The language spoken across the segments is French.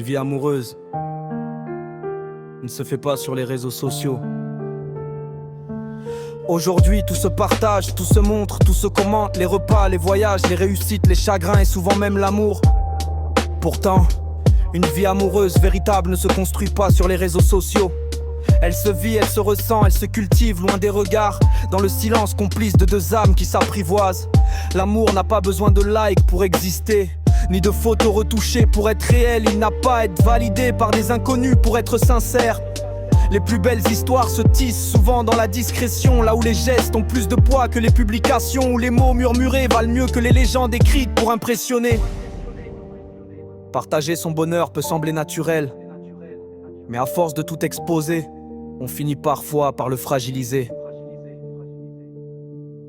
vie amoureuse ne se fait pas sur les réseaux sociaux. Aujourd'hui, tout se partage, tout se montre, tout se commente. Les repas, les voyages, les réussites, les chagrins et souvent même l'amour. Pourtant, une vie amoureuse véritable ne se construit pas sur les réseaux sociaux. Elle se vit, elle se ressent, elle se cultive loin des regards, dans le silence complice de deux âmes qui s'apprivoisent. L'amour n'a pas besoin de likes pour exister, ni de photos retouchées pour être réel. Il n'a pas à être validé par des inconnus pour être sincère. Les plus belles histoires se tissent souvent dans la discrétion, là où les gestes ont plus de poids que les publications, où les mots murmurés valent mieux que les légendes écrites pour impressionner. Partager son bonheur peut sembler naturel, mais à force de tout exposer, on finit parfois par le fragiliser.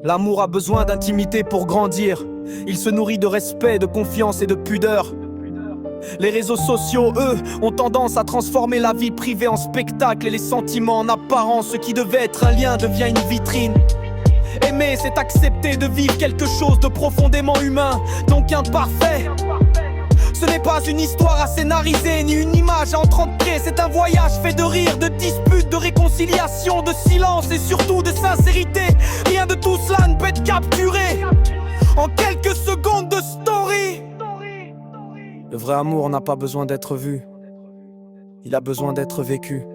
L'amour a besoin d'intimité pour grandir. Il se nourrit de respect, de confiance et de pudeur. Les réseaux sociaux, eux, ont tendance à transformer la vie privée en spectacle et les sentiments en apparence. Ce qui devait être un lien devient une vitrine. Aimer, c'est accepter de vivre quelque chose de profondément humain, donc imparfait. Ce n'est pas une histoire à scénariser, ni une image à entretenir. C'est un voyage fait de rire, de disputes, de réconciliation, de silence et surtout de sincérité. Rien de tout cela ne peut être capturé en quelques secondes de story. Le vrai amour n'a pas besoin d'être vu, il a besoin d'être vécu.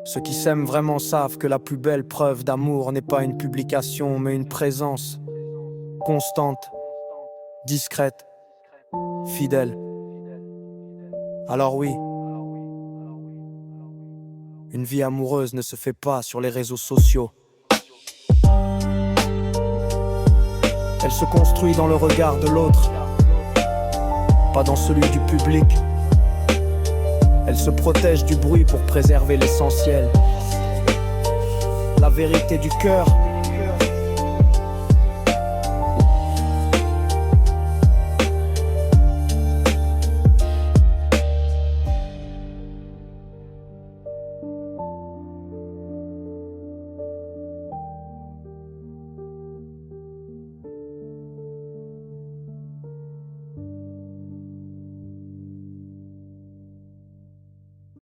Ceux qui s'aiment vraiment savent que la plus belle preuve d'amour n'est pas une publication, mais une présence constante, discrète, fidèle. Alors oui, une vie amoureuse ne se fait pas sur les réseaux sociaux. Elle se construit dans le regard de l'autre, pas dans celui du public. Elle se protège du bruit pour préserver l'essentiel. La vérité du cœur